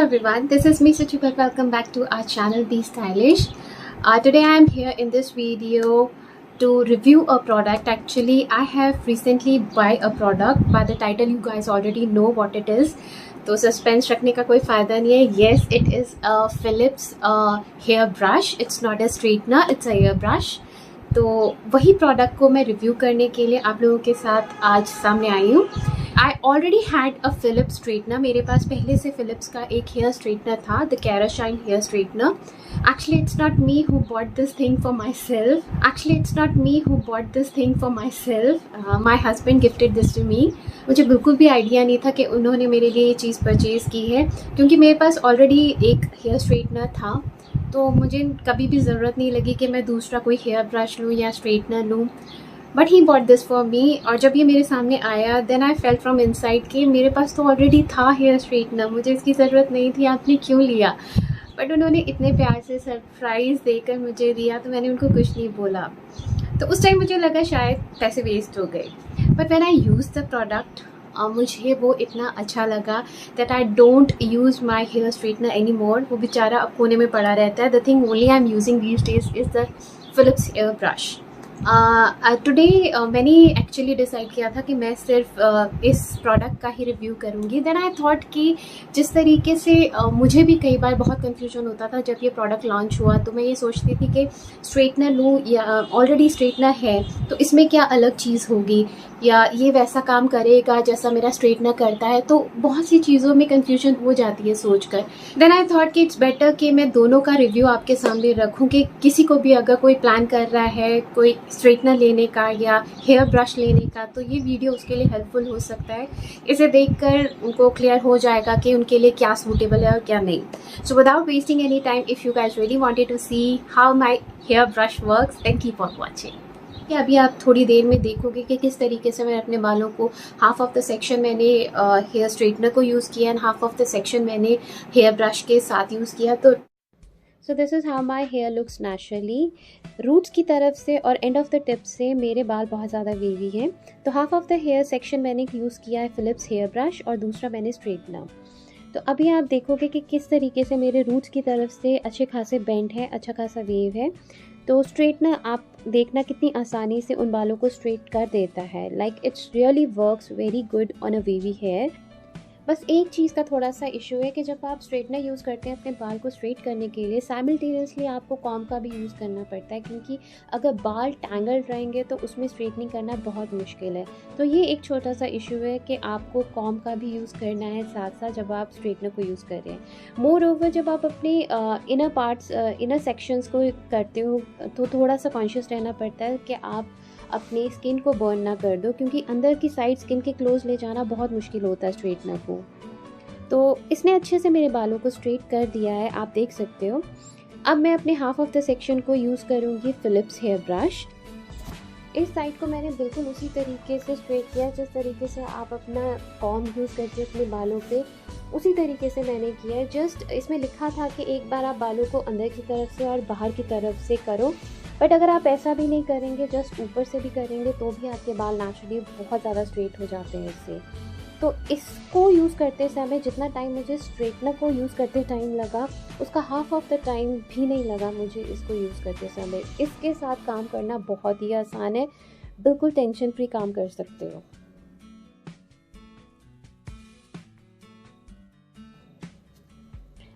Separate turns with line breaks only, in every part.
everyone, this is me Suchika. Welcome back to our channel Be Stylish. Today I am here in this video to review a product. Actually, I have recently buy a product. By the title you guys already know what it is. तो suspense रखने का कोई फ़ायदा नहीं है. Yes, it is a Philips hair brush. It's not a straightener, it's a hair brush. तो वही product को मैं रिव्यू करने के लिए आप लोगों के साथ आज सामने आई हूँ. I already had a Philips straightener. मेरे पास पहले से फिलिप्स का एक हेयर स्ट्रेटनर था, the kerashine hair straightener. Actually it's not me who bought this thing for myself. My husband gifted this to me. मुझे बिल्कुल भी आइडिया नहीं था कि उन्होंने मेरे लिए ये चीज़ परचेज़ की है, क्योंकि मेरे पास ऑलरेडी एक हेयर स्ट्रेटनर था. तो मुझे कभी भी ज़रूरत नहीं लगी कि मैं दूसरा कोई हेयर ब्रश लूँ या स्ट्रेटनर लूँ. But he bought this for me. और जब ये मेरे सामने आया, then I felt from inside कि मेरे पास तो ऑलरेडी था हेयर स्ट्रेटनर, मुझे इसकी ज़रूरत नहीं थी, आपने क्यों लिया. बट उन्होंने इतने प्यार से सरप्राइज़ देकर मुझे दिया, तो मैंने उनको कुछ नहीं बोला. तो उस टाइम मुझे लगा शायद पैसे वेस्ट हो गए. But when I use the product, मुझे वो इतना अच्छा लगा that I don't use my hair straightener any more. वो बेचारा अब कोने में पड़ा रहता है. The thing only I am using these days is the Philips hair brush. Today मैंने एक्चुअली डिसाइड किया था कि मैं सिर्फ इस प्रोडक्ट का ही रिव्यू करूँगी. देन आई थॉट कि जिस तरीके से मुझे भी कई बार बहुत कन्फ्यूजन होता था जब ये प्रोडक्ट लॉन्च हुआ, तो मैं ये सोचती थी कि स्ट्रेटनर लूँ या ऑलरेडी स्ट्रेटनर है तो इसमें क्या अलग चीज़ होगी, या ये वैसा काम करेगा जैसा मेरा स्ट्रेटनर करता है. तो बहुत सी चीज़ों में कन्फ्यूजन हो जाती है सोचकर. देन आई थॉट कि इट्स बेटर कि मैं दोनों का रिव्यू आपके सामने रखूँ, कि किसी को भी अगर कोई प्लान कर रहा है कोई स्ट्रेटनर लेने का या हेयर ब्रश लेने का, तो ये वीडियो उसके लिए हेल्पफुल हो सकता है. इसे देखकर उनको क्लियर हो जाएगा कि उनके लिए क्या सूटेबल है और क्या नहीं. So without wasting any time, if you guys really wanted to see how my hair brush works, then keep on watching. कि अभी आप थोड़ी देर में देखोगे कि किस तरीके से मैं अपने बालों को हाफ ऑफ द सेक्शन मैंने हेयर स्ट्रेटनर को यूज़ किया and half of the section मैंने हेयर ब्रश के साथ यूज़ किया. तो so this is how my hair looks naturally. Roots की तरफ से और एंड ऑफ द टिप से मेरे बाल बहुत ज़्यादा वेवी हैं. तो half of the hair section मैंने यूज़ किया है फिलिप्स हेयर ब्रश और दूसरा मैंने स्ट्रेटनर. तो अभी आप देखोगे कि किस तरीके से मेरे रूट्स की तरफ से अच्छे खासे बेंड है, अच्छा खासा वेव है. तो स्ट्रेटनर आप देखना कितनी आसानी से उन बालों को स्ट्रेट कर देता है. Like it's really works very good on a wavy hair. बस एक चीज़ का थोड़ा सा इशू है कि जब आप स्ट्रेटनर यूज़ करते हैं अपने बाल को स्ट्रेट करने के लिए, साइमल्टेनियसली आपको कॉम का भी यूज़ करना पड़ता है, क्योंकि अगर बाल टैंगल्ड रहेंगे तो उसमें स्ट्रेटनिंग करना बहुत मुश्किल है. तो ये एक छोटा सा इशू है कि आपको कॉम का भी यूज़ करना है साथ साथ जब आप स्ट्रेटनर को यूज़ कर रहे हैं. मोर ओवर जब आप अपने इनर पार्ट्स इनर सेक्शंस को करते हो तो थोड़ा सा कॉन्शियस रहना पड़ता है कि आप अपनी स्किन को बर्न ना कर दो, क्योंकि अंदर की साइड स्किन के क्लोज ले जाना बहुत मुश्किल होता है स्ट्रेटनर को. तो इसने अच्छे से मेरे बालों को स्ट्रेट कर दिया है, आप देख सकते हो. अब मैं अपने हाफ ऑफ द सेक्शन को यूज़ करूँगी फिलिप्स हेयर ब्रश. इस साइड को मैंने बिल्कुल उसी तरीके से स्ट्रेट किया जिस तरीके से आप अपना कॉम यूज़ करते हो अपने बालों पे, उसी तरीके से मैंने किया है. जस्ट इसमें लिखा था कि एक बार आप बालों को अंदर की तरफ से और बाहर की तरफ से करो, बट अगर आप ऐसा भी नहीं करेंगे, जस्ट ऊपर से भी करेंगे, तो भी आपके बाल नेचुरली बहुत ज़्यादा स्ट्रेट हो जाते हैं इससे. तो इसको यूज़ करते समय जितना टाइम मुझे स्ट्रेटनर को यूज़ करते टाइम लगा, उसका हाफ ऑफ द टाइम भी नहीं लगा मुझे इसको यूज़ करते समय. इसके साथ काम करना बहुत ही आसान है, बिल्कुल टेंशन फ्री काम कर सकते हो.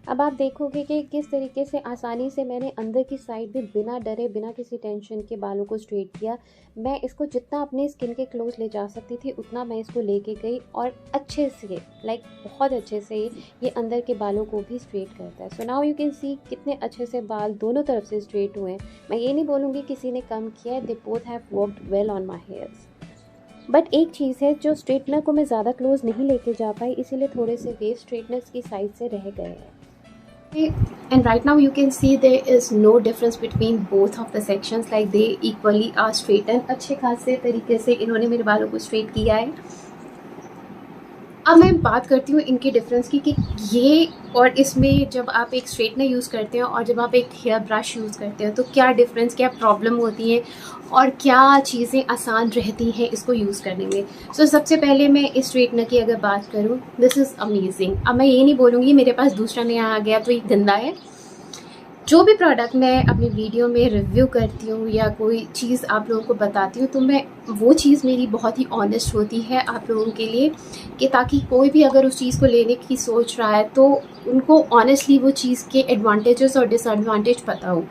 अब आप देखोगे कि किस तरीके से आसानी से मैंने अंदर की साइड भी बिना डरे बिना किसी टेंशन के बालों को स्ट्रेट किया. मैं इसको जितना अपने स्किन के क्लोज ले जा सकती थी उतना मैं इसको लेके गई, और अच्छे से बहुत अच्छे से ये अंदर के बालों को भी स्ट्रेट करता है. So now you can see कितने अच्छे से बाल दोनों तरफ से स्ट्रेट हुए हैं. मैं ये नहीं बोलूँगी किसी ने कम किया है, they both have worked well on my hairs. But एक चीज़ है, जो स्ट्रेटनर को मैं ज़्यादा क्लोज नहीं लेके जा पाई, इसीलिए थोड़े से वेव स्ट्रेटनर्स की साइड से रह गए हैं. And right now you can see there is no difference between both of the sections, like they equally are straightened. अच्छे खासे तरीके से इन्होंने मेरे बालों को स्ट्रेट किया है. अब मैं बात करती हूँ इनके डिफरेंस की कि ये और इसमें जब आप एक स्ट्रेटनर यूज़ करते हैं और जब आप एक हेयर ब्रश यूज़ करते हैं तो क्या डिफरेंस, क्या प्रॉब्लम होती है और क्या चीज़ें आसान रहती हैं इसको यूज़ करने में। सो सबसे पहले मैं इस स्ट्रेटनर की अगर बात करूँ, दिस इज़ अमेजिंग। अब मैं ये नहीं बोलूँगी मेरे पास दूसरा नया आ गया तो ये गंदा है। जो भी प्रोडक्ट मैं अपनी वीडियो में रिव्यू करती हूँ या कोई चीज़ आप लोगों को बताती हूँ तो मैं वो चीज़ मेरी बहुत ही ऑनेस्ट होती है आप लोगों के लिए, कि ताकि कोई भी अगर उस चीज़ को लेने की सोच रहा है तो उनको ऑनेस्टली वो चीज़ के एडवांटेजेस और डिसएडवांटेज पता हो।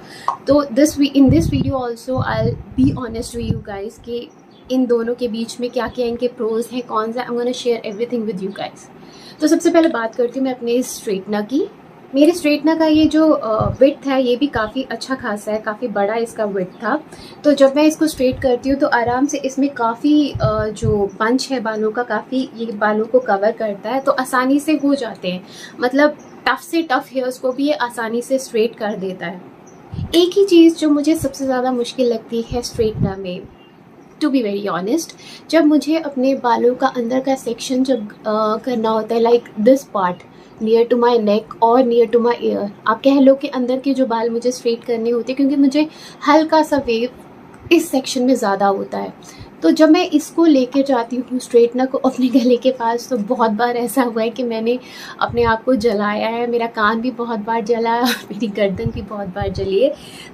तो in this video also I be honest to you guys कि इन दोनों के बीच में क्या क्या इनके प्रोज हैं, कौन सा। I am gonna share everything with you guys. तो सबसे पहले बात करती हूँ मैं अपने स्ट्रेटनर की। मेरे स्ट्रेटनर का ये जो विड्थ है ये भी काफ़ी अच्छा खासा है, काफ़ी बड़ा इसका विड्थ था। तो जब मैं इसको स्ट्रेट करती हूँ तो आराम से इसमें काफ़ी जो बंच है बालों का, काफ़ी ये बालों को कवर करता है, तो आसानी से हो जाते हैं। मतलब टफ़ से टफ़ हेयर्स को भी ये आसानी से स्ट्रेट कर देता है। एक ही चीज़ जो मुझे सबसे ज़्यादा मुश्किल लगती है स्ट्रेटनर में, टू बी वेरी ऑनेस्ट, जब मुझे अपने बालों का अंदर का सेक्शन जब करना होता है, like this part near to my neck और नियर टू माई ईयर, आप कह लो कि अंदर के जो बाल मुझे स्ट्रेट करने होते हैं, क्योंकि मुझे हल्का सा वेव इस सेक्शन में ज़्यादा होता है। तो जब मैं इसको लेके जाती हूँ स्ट्रेटनर को अपने गले के पास, तो बहुत बार ऐसा हुआ है कि मैंने अपने आप को जलाया है। मेरा कान भी बहुत बार जला है और मेरी गर्दन भी बहुत बार जली है।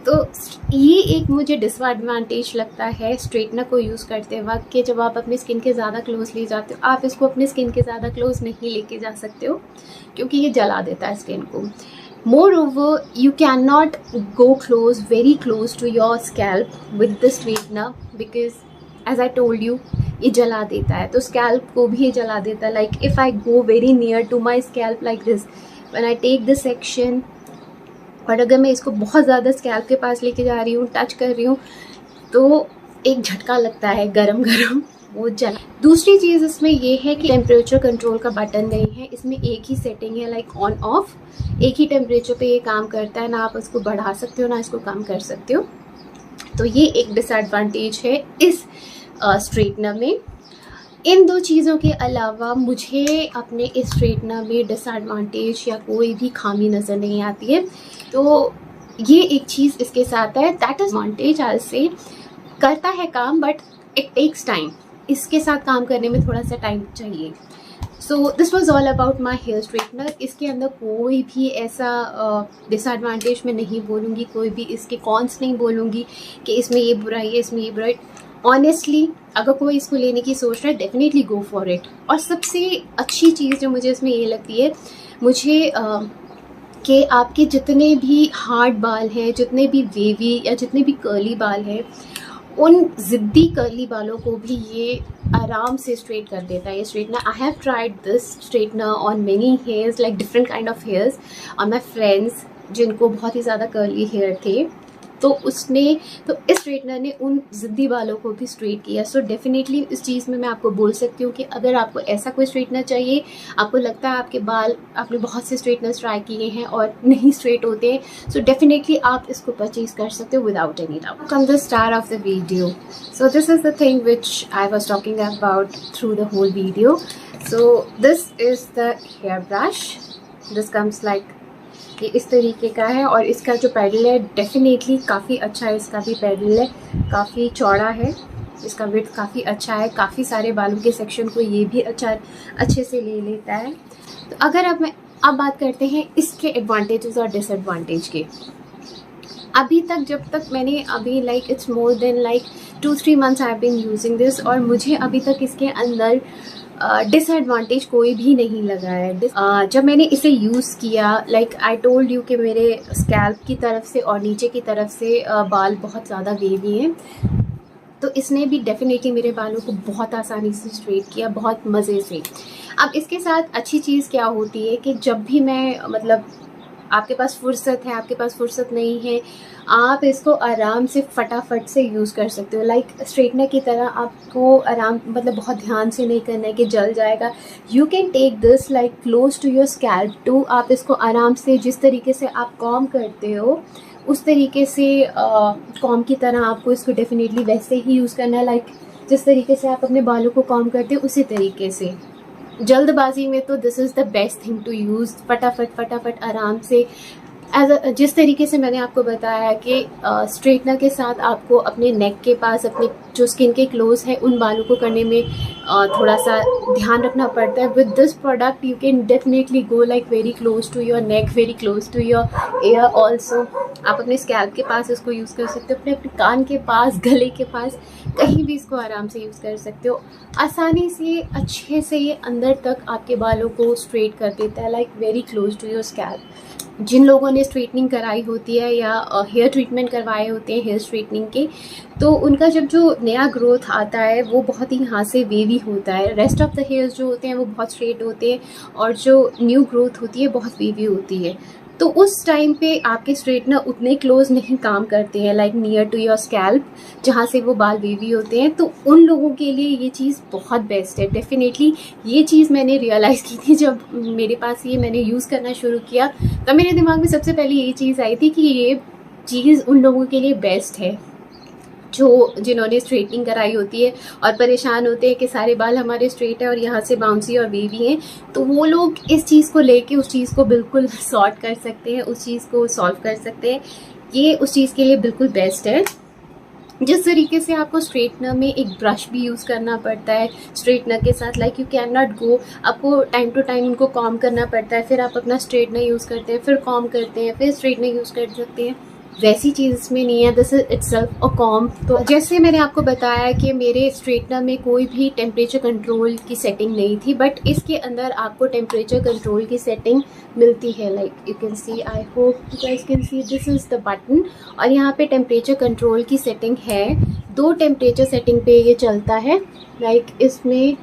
तो ये एक मुझे डिसएडवांटेज लगता है स्ट्रेटनर को यूज़ करते वक्त, कि जब आप अपनी स्किन के ज़्यादा क्लोज ले जाते हो, आप इसको अपनी स्किन के ज़्यादा क्लोज नहीं लेके जा सकते हो क्योंकि ये जला देता है स्किन को। Moreover, you cannot go very close to your scalp with the straightener because as I told you, ये जला देता है, तो स्कैल्प को भी ये जला देता है। Like if I go very near to my scalp like this, when I take this section, और अगर मैं इसको बहुत ज़्यादा स्कैल्प के पास लेके जा रही हूँ, टच कर रही हूँ, तो एक झटका लगता है गरम गरम, वो जला। दूसरी चीज़ इसमें ये है कि टेम्परेचर कंट्रोल का बटन नहीं है, इसमें एक ही सेटिंग है, लाइक ऑन ऑफ, एक ही टेम्परेचर पे ये काम करता है, ना आप इसको बढ़ा सकते हो ना इसको कम कर सकते हो। तो ये एक डिसएडवांटेज है इस स्ट्रेटनर में। इन दो चीज़ों के अलावा मुझे अपने इस स्ट्रेटनर में डिसएडवांटेज या कोई भी खामी नज़र नहीं आती है। तो ये एक चीज़ इसके साथ है, दैट इज़ एडवांटेज। आज से करता है काम बट इट टेक्स टाइम, इसके साथ काम करने में थोड़ा सा टाइम चाहिए। So this was all about my hair straightener. इसके अंदर कोई भी ऐसा डिसएडवांटेज मैं नहीं बोलूँगी, कोई भी इसके कॉन्स नहीं बोलूँगी कि इसमें ये बुराई है, इसमें ये बुराई। ऑनेस्टली अगर कोई इसको लेने की सोच रहा है, डेफिनेटली गो फॉर इट। और सबसे अच्छी चीज़ जो मुझे इसमें ये लगती है, मुझे कि आपके जितने भी हार्ड बाल हैं, जितने भी वेवी या जितने भी कर्ली बाल हैं, उन ज़िद्दी कर्ली बालों को भी ये आराम से स्ट्रेट कर देता है ये straightener. I have tried this straightener on many hairs, like different kind of hairs, on my friends जिनको बहुत ही ज़्यादा कर्ली हेयर थे। तो इस स्ट्रेटनर ने उन ज़िद्दी बालों को भी स्ट्रेट किया। सो डेफिनेटली इस चीज़ में मैं आपको बोल सकती हूँ कि अगर आपको ऐसा कोई स्ट्रेटनर चाहिए, आपको लगता है आपके बाल, आपने बहुत से स्ट्रेटनर्स ट्राई किए हैं और नहीं स्ट्रेट होते हैं, सो डेफिनेटली आप इसको परचेज कर सकते हो without any doubt. Come the star of the video. So this is the thing which I was talking about through the whole video. So this is the hair brush, this comes like ये इस तरीके का है, और इसका जो pedal है definitely काफ़ी अच्छा है। इसका भी पैडल है, काफ़ी चौड़ा है, इसका विड्थ काफ़ी अच्छा है, काफ़ी सारे बालों के सेक्शन को ये भी अच्छे से ले लेता है। तो अगर अब बात करते हैं इसके एडवांटेजेस और डिसएडवांटेज के। अभी तक जब तक मैंने अभी like it's more than like 2-3 months I have been using this, और मुझे अभी तक इसके अंदर डिसएडवांटेज कोई भी नहीं लगा है। जब मैंने इसे यूज़ किया, लाइक आई टोल्ड यू कि मेरे स्कैल्प की तरफ से और नीचे की तरफ से बाल बहुत ज़्यादा वेवी हैं, तो इसने भी डेफिनेटली मेरे बालों को बहुत आसानी से स्ट्रेट किया, बहुत मज़े से। अब इसके साथ अच्छी चीज़ क्या होती है कि जब भी मैं, मतलब आपके पास फुर्सत है, आपके पास फुर्सत नहीं है, आप इसको आराम से फटाफट से यूज़ कर सकते हो। लाइक स्ट्रेटनर की तरह आपको आराम, मतलब बहुत ध्यान से नहीं करना है कि जल जाएगा। You can take this like close to your scalp too, आप इसको आराम से, जिस तरीके से आप कॉम करते हो उस तरीके से कॉम की तरह आपको इसको डेफिनेटली वैसे ही यूज़ करना है, लाइक जिस तरीके से आप अपने बालों को कॉम करते हो उसी तरीके से। जल्दबाजी में तो this is the best thing to use. फटाफट आराम से जिस तरीके से मैंने आपको बताया कि स्ट्रेटनर के साथ आपको अपने नेक के पास, अपने जो स्किन के क्लोज है उन बालों को करने में थोड़ा सा ध्यान रखना पड़ता है। With this product you can definitely go like very close to your neck, very close to your air also. आप अपने स्कैल्प के पास इसको यूज़ कर सकते हो, अपने कान के पास, गले के पास, कहीं भी इसको आराम से यूज़ कर सकते हो। आसानी से अच्छे से ये अंदर तक आपके बालों को स्ट्रेट कर देता है, like very close to your scalp. जिन लोगों ने स्ट्रेटनिंग कराई होती है या हेयर ट्रीटमेंट करवाए होते हैं हेयर स्ट्रेटनिंग के, तो उनका जब जो नया ग्रोथ आता है वो बहुत ही यहाँ से वेवी होता है। रेस्ट ऑफ द हेयर्स जो होते हैं वो बहुत स्ट्रेट होते हैं और जो न्यू ग्रोथ होती है बहुत वेवी होती है। तो उस टाइम पे आपके स्ट्रेटनर उतने क्लोज नहीं काम करते हैं, like near to your scalp, जहाँ से वो बाल वेवी होते हैं। तो उन लोगों के लिए ये चीज़ बहुत बेस्ट है। डेफिनेटली ये चीज़ मैंने रियलाइज़ की थी जब मेरे पास ये मैंने यूज़ करना शुरू किया, तो मेरे दिमाग में सबसे पहले ये चीज़ आई थी कि ये चीज़ उन लोगों के लिए बेस्ट है जिन्होंने स्ट्रेटनिंग कराई होती है और परेशान होते हैं कि सारे बाल हमारे स्ट्रेट है और यहाँ से बाउंसी और वेवी हैं। तो वो लोग इस चीज़ को लेके उस चीज़ को बिल्कुल सॉर्ट कर सकते हैं, उस चीज़ को सॉल्व कर सकते हैं। ये उस चीज़ के लिए बिल्कुल बेस्ट है। जिस तरीके से आपको स्ट्रेटनर में एक ब्रश भी यूज़ करना पड़ता है स्ट्रेटनर के साथ, like you can not go, आपको टाइम टू टाइम उनको कॉम करना पड़ता है, फिर आप अपना स्ट्रेटनर यूज़ करते हैं, फिर कॉम करते हैं, फिर स्ट्रेटनर यूज़ कर सकते हैं। वैसी चीज़ इसमें नहीं है, this is itself a com. तो जैसे मैंने आपको बताया कि मेरे स्ट्रेटनर में कोई भी टेम्परेचर कंट्रोल की सेटिंग नहीं थी, बट इसके अंदर आपको टेम्परेचर कंट्रोल की सेटिंग मिलती है। Like you can see, I hope you guys can see, this is the button और यहाँ पे टेम्परेचर कंट्रोल की सेटिंग है। 2 टेम्परेचर सेटिंग पे ये चलता है। लाइक इसमें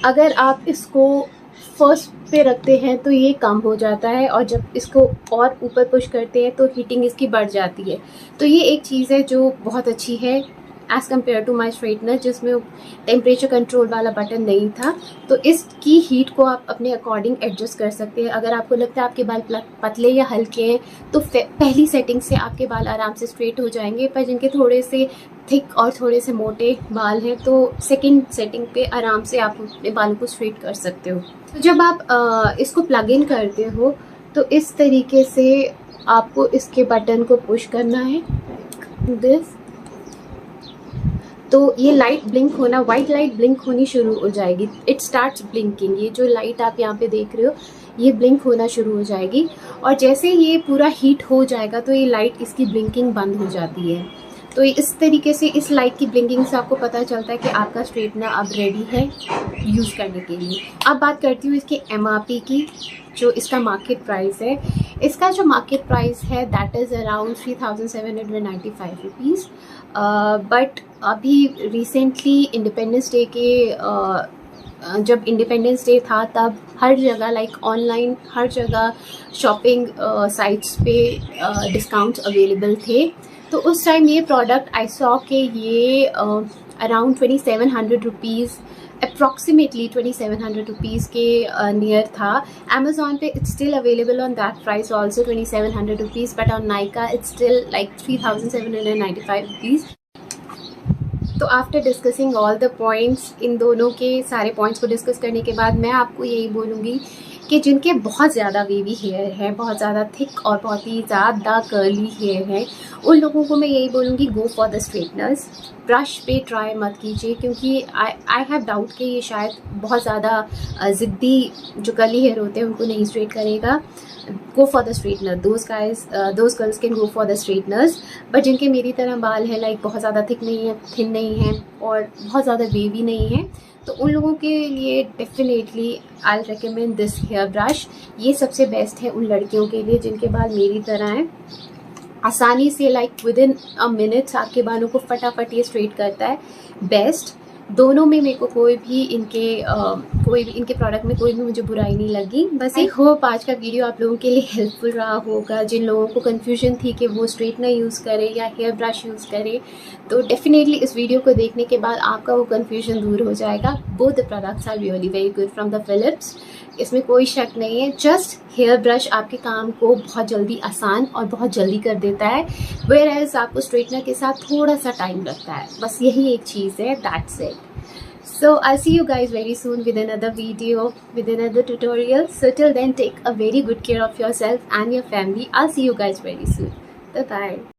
अगर आप इसको फर्स्ट पे रखते हैं तो ये कम हो जाता है और जब इसको और ऊपर पुश करते हैं तो हीटिंग इसकी बढ़ जाती है। तो ये एक चीज़ है जो बहुत अच्छी है as compare to my straightener जिसमें टेम्परेचर कंट्रोल वाला बटन नहीं था। तो इसकी हीट को आप अपने अकॉर्डिंग एडजस्ट कर सकते हैं। अगर आपको लगता है आपके बाल पतले या हल्के हैं तो पहली सेटिंग से आपके बाल आराम से स्ट्रेट हो जाएंगे, पर जिनके थोड़े से थिक और थोड़े से मोटे बाल हैं तो सेकंड सेटिंग पे आराम से आप अपने बालों को स्ट्रेट कर सकते हो। तो जब आप इसको प्लग इन करते हो तो इस तरीके से आपको इसके बटन को पुश करना है, दिस। तो ये लाइट ब्लिंक होना, वाइट लाइट ब्लिंक होनी शुरू हो जाएगी। It starts blinking. ये जो लाइट आप यहाँ पे देख रहे हो ये ब्लिंक होना शुरू हो जाएगी और जैसे ये पूरा हीट हो जाएगा तो ये लाइट इसकी ब्लिंकिंग बंद हो जाती है। तो इस तरीके से इस लाइट की ब्लिंकिंग से आपको पता चलता है कि आपका स्ट्रेटनर अब रेडी है यूज़ करने के लिए। अब बात करती हूँ इसके MRP की, जो इसका मार्केट प्राइस है। इसका जो मार्केट प्राइस है that is around 3795 rupees. But अभी रिसेंटली इंडिपेंडेंस डे के जब इंडिपेंडेंस डे था तब हर जगह लाइक ऑनलाइन हर जगह शॉपिंग साइट्स पे डिस्काउंट्स अवेलेबल थे। तो उस टाइम ये प्रोडक्ट आई सॉ के ये अराउंड 2700 रुपीज़, अप्रॉक्सीमेटली 2700 रुपीज़ के नियर था। अमेजोन पे it's still available on that price also 2700 rupees, but on Nykaa it's still like 3795 rupees. तो after discussing all the points, इन दोनों के सारे पॉइंट्स को डिस्कस करने के बाद मैं आपको यही बोलूँगी कि जिनके बहुत ज़्यादा वेवी हेयर है, बहुत ज़्यादा थिक और बहुत ही ज़्यादा कर्ली हेयर है, उन लोगों को मैं यही बोलूँगी go for the straighteners. Brush पे ट्राई मत कीजिए क्योंकि आई हैव डाउट कि ये शायद बहुत ज़्यादा ज़िद्दी जो कर्ली हेयर होते हैं उनको नहीं स्ट्रेट करेगा। Go for the straightener, those girls can go for the straighteners. But जिनके मेरी तरह बाल है, लाइक बहुत ज़्यादा थिक नहीं है, थिन नहीं है और बहुत ज़्यादा वेवी नहीं है, तो उन लोगों के लिए definitely I recommend this hair brush. ये सबसे बेस्ट है उन लड़कियों के लिए जिनके बाल मेरी तरह हैं। आसानी से like with in a minutes आपके बालों को फटाफट ये स्ट्रेट करता है। बेस्ट दोनों में मेरे को कोई भी इनके प्रोडक्ट में कोई भी मुझे बुराई नहीं लगी। बस आई होप आज का वीडियो आप लोगों के लिए हेल्पफुल रहा होगा। जिन लोगों को कन्फ्यूजन थी कि वो स्ट्रेटनर यूज़ करें या हेयर ब्रश यूज़ करें, तो डेफिनेटली इस वीडियो को देखने के बाद आपका वो कन्फ्यूजन दूर हो जाएगा। Both the products are really very good from the Philips, इसमें कोई शक नहीं है। जस्ट हेयर ब्रश आपके काम को बहुत जल्दी आसान और बहुत जल्दी कर देता है, वेयर एज आपको स्ट्रेटनर के साथ थोड़ा सा टाइम लगता है। बस यही एक चीज़ है, that's it. So I'll see you guys very soon with another video, with another tutorial. So till then, take a very good care of yourself and your family. I'll see you guys very soon. Bye bye.